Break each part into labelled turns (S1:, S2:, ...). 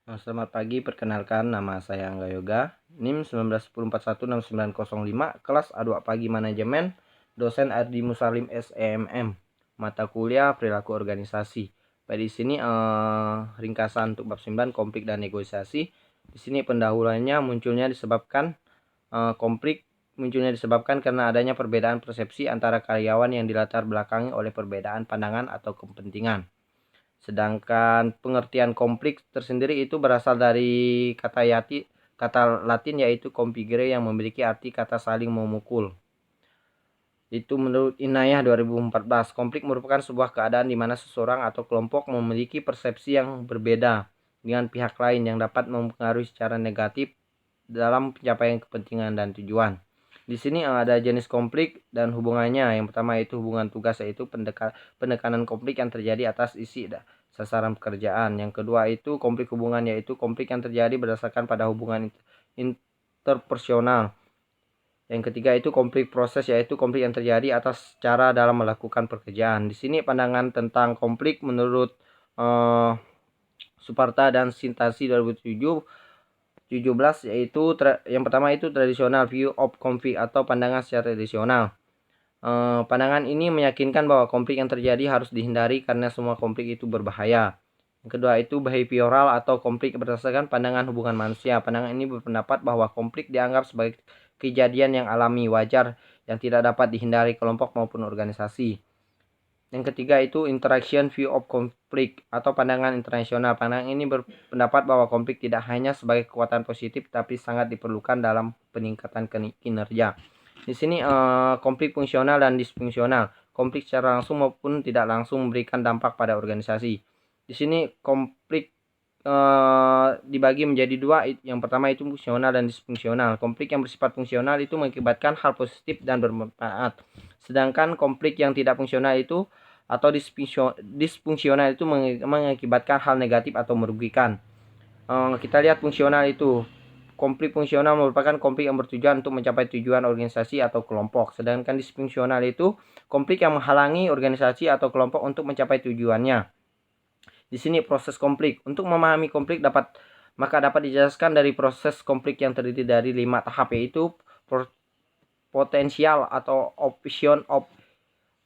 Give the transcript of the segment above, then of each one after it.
S1: Selamat pagi, perkenalkan nama saya Angga Yoga, NIM 1910416905, kelas A2 Pagi Manajemen, dosen Ardi Musalim SEMM, mata kuliah perilaku organisasi. Di sini ringkasan untuk bab 9 konflik dan negosiasi. Di sini pendahuluannya konflik munculnya disebabkan karena adanya perbedaan persepsi antara karyawan yang dilatar belakangi oleh perbedaan pandangan atau kepentingan. Sedangkan pengertian konflik tersendiri itu berasal dari kata Latin yaitu configere yang memiliki arti kata saling memukul. Itu menurut Inayah 2014, konflik merupakan sebuah keadaan di mana seseorang atau kelompok memiliki persepsi yang berbeda dengan pihak lain yang dapat mempengaruhi secara negatif dalam pencapaian kepentingan dan tujuan. Di sini ada jenis konflik dan hubungannya. Yang pertama itu hubungan tugas, yaitu penekanan konflik yang terjadi atas isi sasaran pekerjaan. Yang kedua itu konflik hubungan, yaitu konflik yang terjadi berdasarkan pada hubungan interpersonal. Yang ketiga itu konflik proses, yaitu konflik yang terjadi atas cara dalam melakukan pekerjaan. Di sini pandangan tentang konflik menurut Suparta dan Sintasi 2017, yaitu yang pertama itu tradisional view of conflict atau pandangan secara tradisional. Pandangan ini meyakinkan bahwa konflik yang terjadi harus dihindari karena semua konflik itu berbahaya. Yang kedua itu behavioral atau konflik berdasarkan pandangan hubungan manusia. Pandangan ini berpendapat bahwa konflik dianggap sebagai kejadian yang alami, wajar, yang tidak dapat dihindari kelompok maupun organisasi. Yang ketiga itu interaction view of conflict atau pandangan internasional. Pandangan ini berpendapat bahwa konflik tidak hanya sebagai kekuatan positif tapi sangat diperlukan dalam peningkatan kinerja. Di sini konflik fungsional dan disfungsional. Konflik secara langsung maupun tidak langsung memberikan dampak pada organisasi. Di sini konflik dibagi menjadi dua. Yang pertama itu fungsional dan disfungsional. Konflik yang bersifat fungsional itu mengakibatkan hal positif dan bermanfaat. Sedangkan konflik yang tidak fungsional itu atau disfungsional itu mengakibatkan hal negatif atau merugikan. Kita lihat fungsional itu. Konflik fungsional merupakan konflik yang bertujuan untuk mencapai tujuan organisasi atau kelompok. Sedangkan disfungsional itu konflik yang menghalangi organisasi atau kelompok untuk mencapai tujuannya. Di sini proses konflik. Untuk memahami konflik dapat dijelaskan dari proses konflik yang terdiri dari 5 tahap, yaitu potensial atau option of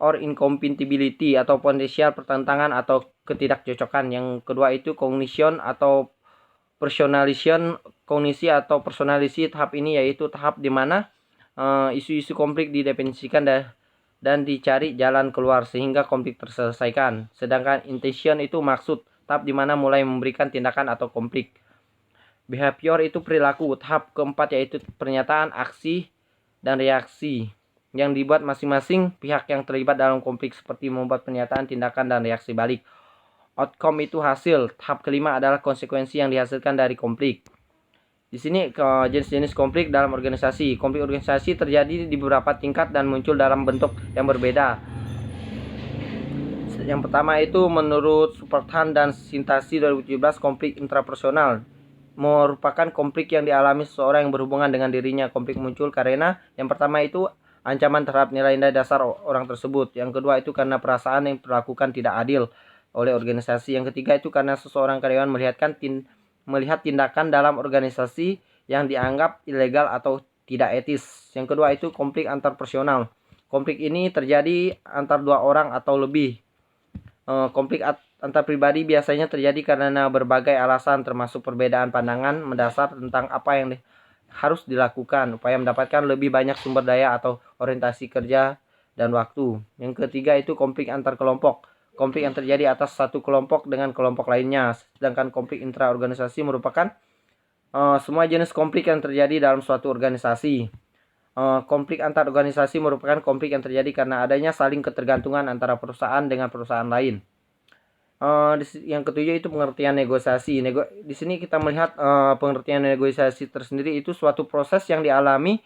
S1: or incompatibility atau potensial pertentangan atau ketidakcocokan. Yang kedua itu cognition atau personalization. Kognisi atau personalisasi tahap ini yaitu tahap di mana isu-isu konflik didefinisikan dan dicari jalan keluar sehingga konflik terselesaikan. Sedangkan intention itu maksud, tahap di mana mulai memberikan tindakan atau konflik. Behavior itu perilaku. Tahap keempat yaitu pernyataan, aksi, dan reaksi yang dibuat masing-masing pihak yang terlibat dalam konflik, seperti membuat pernyataan, tindakan, dan reaksi balik. Outcome itu hasil. Tahap kelima adalah konsekuensi yang dihasilkan dari konflik. Di sini jenis-jenis konflik dalam organisasi. Konflik organisasi terjadi di beberapa tingkat dan muncul dalam bentuk yang berbeda. Yang pertama itu menurut Suparta dan Sintasi 2017, konflik intrapersonal merupakan konflik yang dialami seseorang yang berhubungan dengan dirinya. Konflik muncul karena yang pertama itu ancaman terhadap nilai-nilai dasar orang tersebut. Yang kedua itu karena perasaan yang diperlakukan tidak adil oleh organisasi. Yang ketiga itu karena seseorang karyawan melihat tindakan dalam organisasi yang dianggap ilegal atau tidak etis. Yang kedua itu konflik antarpersonal. Konflik ini terjadi antar dua orang atau lebih. Konflik antar pribadi biasanya terjadi karena berbagai alasan, termasuk perbedaan pandangan mendasar tentang apa yang harus dilakukan, upaya mendapatkan lebih banyak sumber daya atau orientasi kerja dan waktu. Yang ketiga itu konflik antar kelompok. Konflik yang terjadi atas satu kelompok dengan kelompok lainnya. Sedangkan konflik intraorganisasi merupakan semua jenis konflik yang terjadi dalam suatu organisasi. Konflik antar organisasi merupakan konflik yang terjadi karena adanya saling ketergantungan antara perusahaan dengan perusahaan lain. Yang ketujuh itu pengertian negosiasi. Di sini kita melihat pengertian negosiasi tersendiri itu suatu proses yang dialami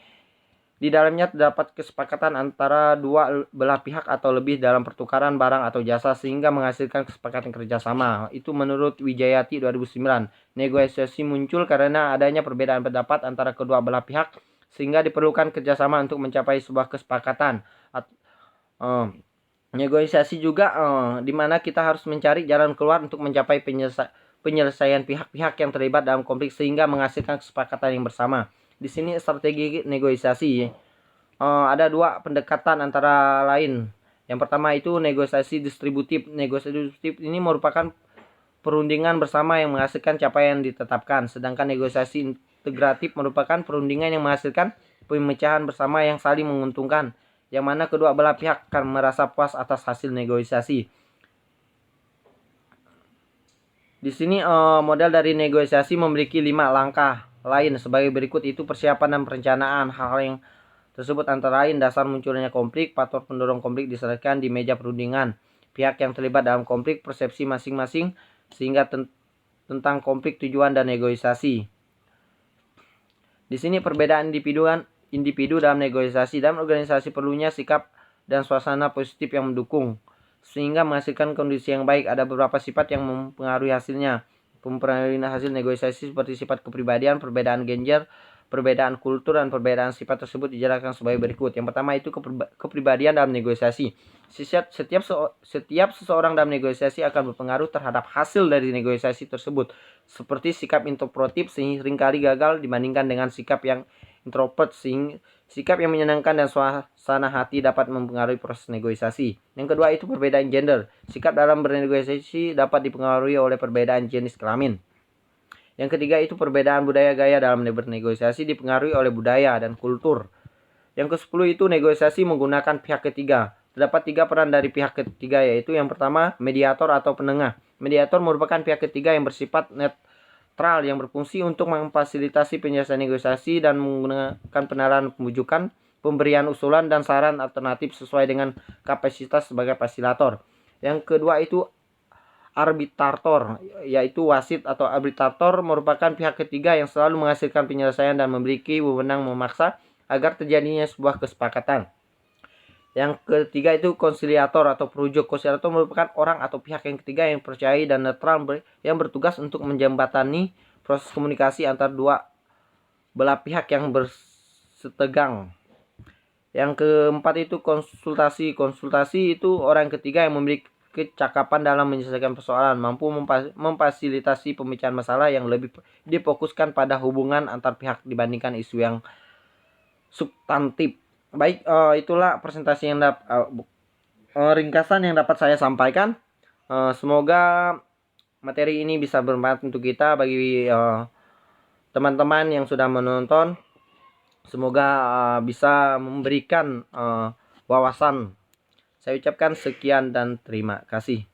S1: di dalamnya terdapat kesepakatan antara dua belah pihak atau lebih dalam pertukaran barang atau jasa sehingga menghasilkan kesepakatan kerjasama. Itu menurut Wijayati 2009. Negosiasi muncul karena adanya perbedaan pendapat antara kedua belah pihak sehingga diperlukan kerjasama untuk mencapai sebuah kesepakatan. Negosiasi juga di mana kita harus mencari jalan keluar untuk mencapai penyelesaian pihak-pihak yang terlibat dalam konflik sehingga menghasilkan kesepakatan yang bersama. Di sini strategi negosiasi ada dua pendekatan antara lain. Yang pertama itu negosiasi distributif. Negosiasi distributif ini merupakan perundingan bersama yang menghasilkan capaian yang ditetapkan. Sedangkan negosiasi integratif merupakan perundingan yang menghasilkan pemecahan bersama yang saling menguntungkan, yang mana kedua belah pihak akan merasa puas atas hasil negosiasi. Di sini model dari negosiasi memiliki 5 langkah lain sebagai berikut, itu persiapan dan perencanaan. Hal yang tersebut antara lain dasar munculnya konflik, faktor pendorong konflik diselesaikan di meja perundingan, pihak yang terlibat dalam konflik, persepsi masing-masing sehingga tentang konflik, tujuan dan negosiasi. Di sini perbedaan individu dalam negosiasi. Dalam organisasi perlunya sikap dan suasana positif yang mendukung sehingga menghasilkan kondisi yang baik. Ada beberapa sifat yang mempengaruhi hasilnya. Mempengaruhi hasil negosiasi seperti sifat kepribadian, perbedaan gender, perbedaan kultur, dan perbedaan sifat tersebut dijelaskan sebagai berikut. Yang pertama itu kepribadian dalam negosiasi. Setiap seseorang dalam negosiasi akan berpengaruh terhadap hasil dari negosiasi tersebut. Seperti sikap introspektif seringkali gagal dibandingkan dengan sikap yang introvert. Sikap yang menyenangkan dan suasana hati dapat mempengaruhi proses negosiasi. Yang kedua itu perbedaan gender. Sikap dalam bernegosiasi dapat dipengaruhi oleh perbedaan jenis kelamin. Yang ketiga itu perbedaan budaya gaya dalam bernegosiasi dipengaruhi oleh budaya dan kultur. Yang ke-10 itu negosiasi menggunakan pihak ketiga. Terdapat 3 peran dari pihak ketiga, yaitu yang pertama mediator atau penengah. Mediator merupakan pihak ketiga yang bersifat netral yang berfungsi untuk memfasilitasi penyelesaian negosiasi dan menggunakan penawaran pembujukan, pemberian usulan dan saran alternatif sesuai dengan kapasitas sebagai fasilitator. Yang kedua itu arbitrator, yaitu wasit atau arbitrator merupakan pihak ketiga yang selalu menghasilkan penyelesaian dan memiliki wewenang memaksa agar terjadinya sebuah kesepakatan. Yang ketiga itu konsiliator atau perujuk. Konsiliator merupakan orang atau pihak yang ketiga yang percaya dan netral yang bertugas untuk menjembatani proses komunikasi antar dua belah pihak yang bersetegang. Yang keempat itu konsultasi. Konsultasi itu orang ketiga yang memiliki kecakapan dalam menyelesaikan persoalan, mampu memfasilitasi pemecahan masalah yang lebih difokuskan pada hubungan antar pihak dibandingkan isu yang substantif. Baik, itulah presentasi yang ringkasan yang dapat saya sampaikan. Semoga materi ini bisa bermanfaat untuk kita bagi teman-teman yang sudah menonton. Semoga bisa memberikan wawasan. Saya ucapkan sekian dan terima kasih.